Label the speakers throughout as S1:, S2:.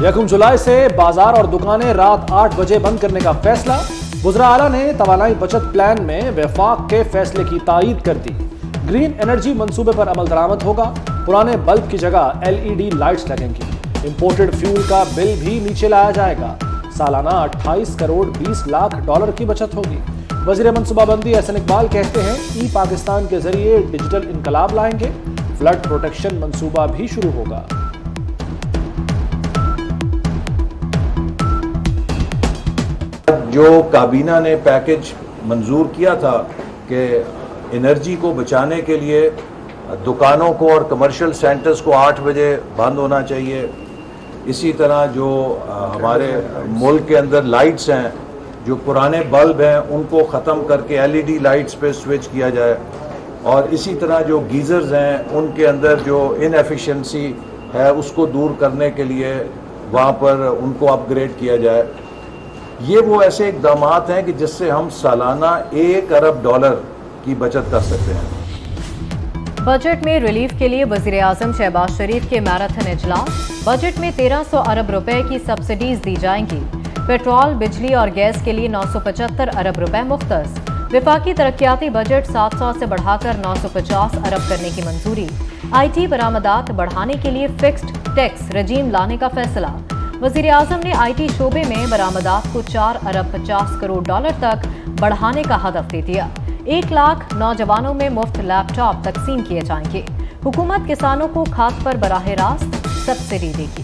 S1: یکم جولائی سے بازار اور دکانیں رات 8 بجے بند کرنے کا فیصلہ۔ وزراء اعلیٰ نے توانائی بچت پلان میں وفاق کے فیصلے کی تائید کر دی۔ گرین انرجی منصوبے پر عمل درآمد ہوگا، پرانے بلب کی جگہ LED لائٹس لگیں گی۔ امپورٹڈ فیول کا بل بھی نیچے لایا جائے گا۔ سالانہ 28 کروڑ 20 لاکھ ڈالر کی بچت ہوگی۔ وزیر منصوبہ بندی احسن اقبال کہتے ہیں ای پاکستان کے ذریعے ڈیجیٹل انقلاب لائیں گے۔ فلڈ پروٹیکشن منصوبہ بھی شروع ہوگا۔
S2: جو کابینہ نے پیکج منظور کیا تھا کہ انرجی کو بچانے کے لیے دکانوں کو اور کمرشل سینٹرز کو 8 بجے بند ہونا چاہیے، اسی طرح جو ہمارے ملک کے اندر لائٹس ہیں، جو پرانے بلب ہیں ان کو ختم کر کے LED لائٹس پہ سوئچ کیا جائے، اور اسی طرح جو گیزرز ہیں ان کے اندر جو ان ایفیشنسی ہے اس کو دور کرنے کے لیے وہاں پر ان کو اپ گریڈ کیا جائے۔ یہ وہ ایسے اقدامات ہیں کہ جس سے ہم سالانہ $1 ارب کی بچت کر سکتے ہیں۔
S3: بجٹ میں ریلیف کے لیے وزیر اعظم شہباز شریف کے میراتھن اجلاس۔ بجٹ میں 1300 ارب روپے کی سبسڈیز دی جائیں گی۔ پیٹرول، بجلی اور گیس کے لیے 975 ارب روپے مختص۔ وفاقی ترقیاتی بجٹ 700 سے بڑھا کر 950 ارب کرنے کی منظوری۔ IT برآمدات بڑھانے کے لیے فکسڈ ٹیکس رجیم لانے کا فیصلہ۔ وزیر اعظم نے IT شعبے میں برآمدات کو 4 ارب 50 کروڑ ڈالر تک بڑھانے کا ہدف دے دیا۔ 1 لاکھ نوجوانوں میں مفت لیپ ٹاپ تقسیم کیے جائیں گے۔ حکومت کسانوں کو کھاد پر براہ راست سبسڈی دے گی۔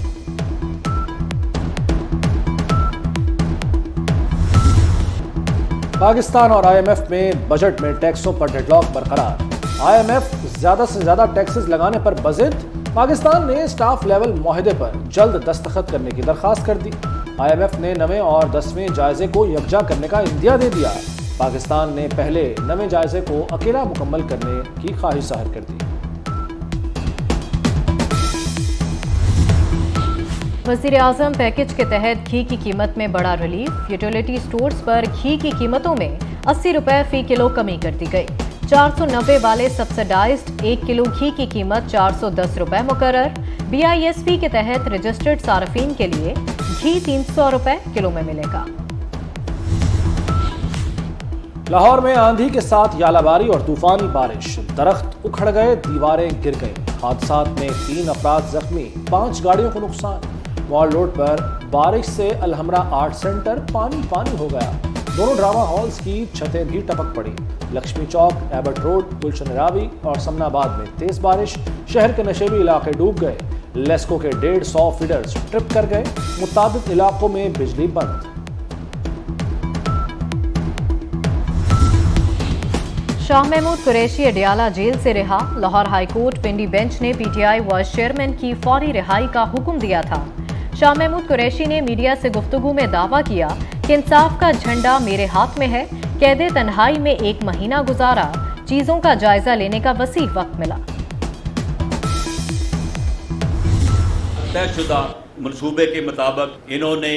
S1: پاکستان اور IMF میں بجٹ میں ٹیکسوں پر ڈیڈ لاک برقرار۔ IMF زیادہ سے زیادہ ٹیکسز لگانے پر بضد۔ پاکستان نے اسٹاف لیول معاہدے پر جلد دستخط کرنے کی درخواست کر دی۔ IMF نے 9ویں اور 10ویں جائزے کو یکجا کرنے کا عندیہ دے دیا۔ پاکستان نے پہلے 9ویں جائزے کو اکیلا مکمل کرنے کی خواہش ظاہر کر دی۔
S3: وزیر اعظم پیکج کے تحت گھی کی قیمت میں بڑا ریلیف۔ یوٹیلیٹی سٹورز پر گھی کی قیمتوں میں 80 روپے فی کلو کمی کر دی گئی۔ 490 والے سبسڈائزڈ 1 کلو گھی کی قیمت 410 روپے مقرر۔ BISP کے تحت رجسٹرڈ صارفین کے لیے گھی 300 روپے کلو میں ملے گا۔
S1: لاہور میں آندھی کے ساتھ یالہ باری اور طوفانی بارش، درخت اکھڑ گئے، دیواریں گر گئیں۔ حادثات میں 3 افراد زخمی، 5 گاڑیوں کو نقصان۔ مال روڈ پر بارش سے الحمرہ آرٹ سینٹر پانی ہو گیا۔ دونوں ڈرامہ ہالز کی چھتیں بھی ٹپک پڑی۔ لکشمی چوک، ایبٹ روڈ، گلشن راوی اور سمنا آباد میں تیز بارش، شہر کے نشیبی علاقے ڈوب گئے۔ لیسکو کے 150 فیڈرز ٹرپ کر گئے، متعدد علاقوں میں بجلی بند۔
S3: شاہ محمود قریشی اڈیالہ جیل سے رہا۔ Lahore high court Pindi bench نے PTI وائس چیئرمین کی فوری رہائی کا حکم دیا تھا۔ شاہ محمود قریشی نے میڈیا سے گفتگو میں دعویٰ کیا کہ انصاف کا جھنڈا میرے ہاتھ میں ہے۔ قید تنہائی میں 1 مہینہ گزارا، چیزوں کا جائزہ لینے کا وسیع وقت ملا۔
S4: طے شدہ منصوبے کے مطابق انہوں نے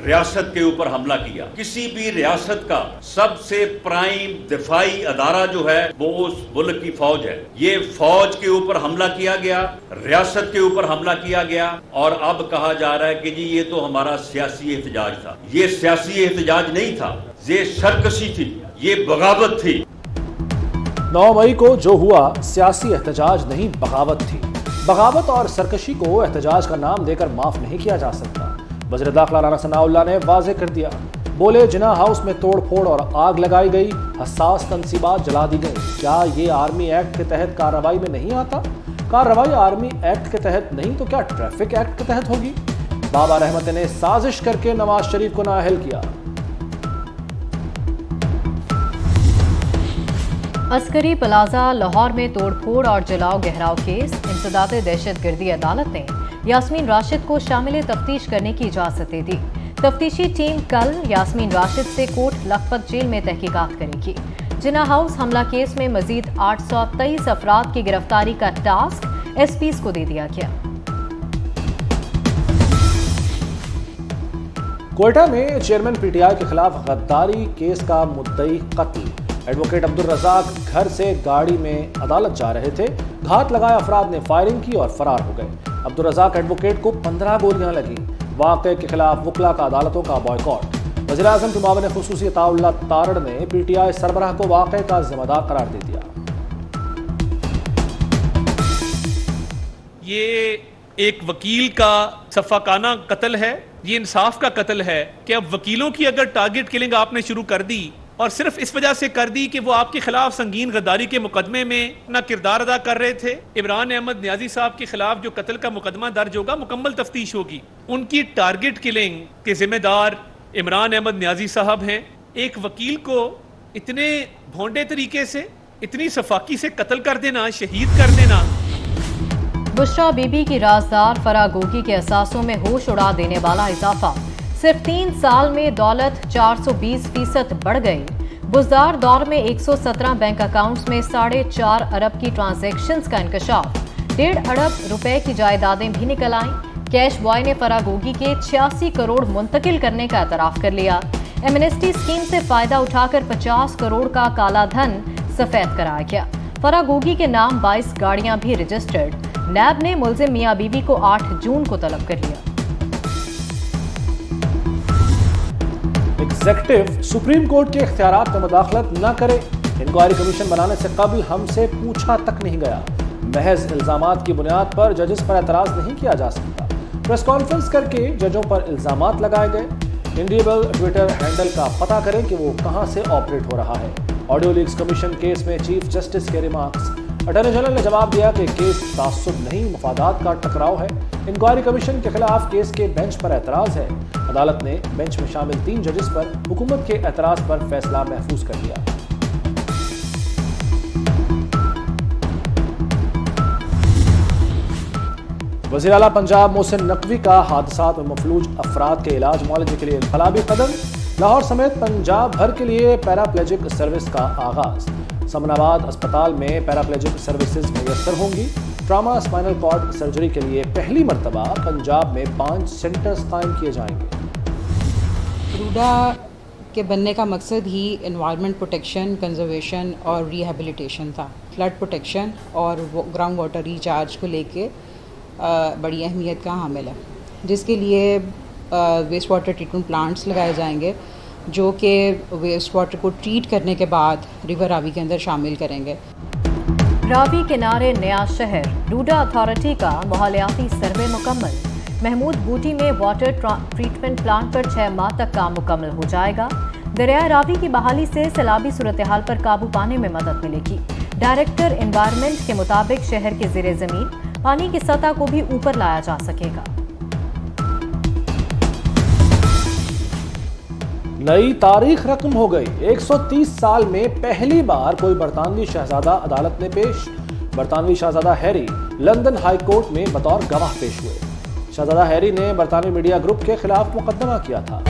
S4: ریاست کے اوپر حملہ کیا۔ کسی بھی ریاست کا سب سے پرائم دفاعی ادارہ جو ہے وہ اس ملک کی فوج ہے۔ یہ فوج کے اوپر حملہ کیا گیا، ریاست کے اوپر حملہ کیا گیا، اور اب کہا جا رہا ہے کہ جی یہ تو ہمارا سیاسی احتجاج تھا۔ یہ سیاسی احتجاج نہیں تھا، یہ سرکشی تھی، یہ بغاوت تھی۔
S1: 9 مئی کو جو ہوا سیاسی احتجاج نہیں، بغاوت تھی۔ بغاوت اور سرکشی کو احتجاج کا نام دے کر معاف نہیں کیا جا سکتا۔ وزیر داخلہ رانا ثناء اللہ نے واضح کر دیا، بولے جناح ہاؤس میں توڑ پھوڑ اور آگ لگائی گئی، حساس تنصیبات جلا دی گئی۔ کیا یہ آرمی ایکٹ کے تحت کارروائی میں نہیں آتا؟ کارروائی آرمی ایکٹ کے تحت نہیں تو کیا ٹریفک ایکٹ کے تحت ہوگی؟ بابا رحمت نے سازش کر کے نواز شریف کو نااہل کیا۔
S3: عسکری پلازہ لاہور میں توڑ پھوڑ اور جلاؤ گہراؤ کیس۔ انسداد دہشت گردی عدالت نے یاسمین راشد کو شامل تفتیش کرنے کی اجازت دے دی۔ تفتیشی ٹیم کل یاسمین راشد سے کوٹ لکھپت جیل میں تحقیقات کرے گی۔ جناح ہاؤس حملہ کیس میں مزید 823 افراد کی گرفتاری کا ٹاسک SPs کو دے دیا گیا۔
S1: کوئٹہ میں چیئرمین PTI کے خلاف غداری کیس کا مدعی قتل۔ ایڈوکیٹ عبدالرزاق گھر سے گاڑی میں عدالت جا رہے تھے، گھات لگائے افراد نے فائرنگ کی اور فرار ہو گئے۔ عبدالرزاق ایڈوکیٹ کو 15 گولیاں لگیں۔ واقعے کے خلاف وکلا کا عدالتوں کا بائیکاٹ۔ وزیر اعظم کے معاون خصوصی عطاء اللہ تارڑ نے پی ٹی آئی سربراہ کو واقعے کا ذمہ دار قرار دے دیا۔
S5: یہ ایک وکیل کا شفاقانہ قتل ہے، یہ انصاف کا قتل ہے کہ اب وکیلوں کی اگر ٹارگٹ کلنگ آپ نے شروع کر دی اور صرف اس وجہ سے کر دی کہ وہ آپ کے خلاف سنگین غداری کے مقدمے میں اپنا کردار ادا کر رہے تھے۔ عمران احمد نیازی صاحب کے خلاف جو قتل کا مقدمہ درج ہوگا مکمل تفتیش ہوگی، ان کی ٹارگٹ کلنگ کے ذمہ دار عمران احمد نیازی صاحب ہیں۔ ایک وکیل کو اتنے بھونڈے طریقے سے اتنی صفاقی سے قتل کر دینا، شہید کر دینا۔
S3: بشرا بی بی کی رازدار فرح گوگی کے اثاثوں میں ہوش اڑا دینے والا اضافہ، صرف 3 سال میں دولت 420% بڑھ گئی۔ بزدار دور میں 117 بینک اکاؤنٹس میں 4.5 ارب کی ٹرانزیکشنز کا انکشاف، 1.5 ارب روپے کی جائیدادیں بھی نکل آئیں۔ کیش بوائے نے فرح گوگی کے 86 کروڑ منتقل کرنے کا اعتراف کر لیا۔ ایمنسٹی اسکیم سے فائدہ اٹھا کر 50 کروڑ کا کالا دھن سفید کرایا گیا۔ فرح گوگی کے نام 22 گاڑیاں بھی رجسٹرڈ۔ نیب نے ملزم میاں بی بی کو 8 جون کو طلب کر لیا۔
S1: ایگزیکٹو سپریم کورٹ کے اختیارات میں مداخلت نہ کرے، انکوائری کمیشن بنانے سے قبل ہم سے پوچھا تک نہیں گیا، محض الزامات کی بنیاد پر ججز پر اعتراض نہیں کیا جا سکتا، پریس کانفرنس کر کے ججوں پر الزامات لگائے گئے۔ انڈیبل ٹویٹر ہینڈل کا پتہ کریں کہ وہ کہاں سے آپریٹ ہو رہا ہے۔ آڈیو لیکس کمیشن کیس میں چیف جسٹس کے ریمارکس، اٹارنی جنرل نے جواب دیا کہ کیس تعصب نہیں، مفادات کا ٹکراؤ ہے۔ انکوائری کمیشن کے خلاف کیس کے بینچ پر اعتراض ہے۔ عدالت نے بینچ میں شامل 3 ججز پر حکومت کے اعتراض پر فیصلہ محفوظ کر لیا۔ وزیر اعلیٰ پنجاب محسن نقوی کا حادثات میں مفلوج افراد کے علاج معالجے کے لیے انقلابی قدم، لاہور سمیت پنجاب بھر کے لیے پیراپلیجک سروس کا آغاز۔ سمن آباد اسپتال میں پیراپلیجک سروسز میسر ہوں گی۔ ٹراما اسپائنل کارڈ سرجری کے لیے پہلی مرتبہ پنجاب میں 5 سینٹرز قائم کیے جائیں گے۔
S6: روڈا کے بننے کا مقصد ہی انوائرمنٹ پروٹیکشن، کنزرویشن اور ریہیبلیٹیشن تھا۔ فلڈ پروٹیکشن اور گراؤنڈ واٹر ریچارج کو لے کے بڑی اہمیت کا حامل ہے، جس کے لیے ویسٹ واٹر ٹریٹمنٹ پلانٹس لگائے جائیں گے جو کہ ویسٹ واٹر کو ٹریٹ کرنے کے بعد ریور راوی کے اندر شامل کریں گے۔
S3: راوی کنارے نیا شہر، روڈا اتھارٹی کا ماحولیاتی سروے مکمل۔ محمود بوٹی میں واٹر ٹریٹمنٹ پلانٹ پر 6 ماہ تک کام مکمل ہو جائے گا۔ دریائے راوی کی بحالی سے سیلابی صورتحال پر قابو پانے میں مدد ملے گی۔ ڈائریکٹر انوائرمنٹ کے مطابق شہر کے زیر زمین پانی کی سطح کو بھی اوپر لایا جا سکے گا۔
S1: نئی تاریخ رقم ہو گئی، 130 سال میں پہلی بار کوئی برطانوی شہزادہ عدالت میں پیش۔ برطانوی شہزادہ ہیری لندن ہائی کورٹ میں بطور گواہ پیش ہوئے۔ شہزادہ ہیری نے برطانوی میڈیا گروپ کے خلاف مقدمہ کیا تھا۔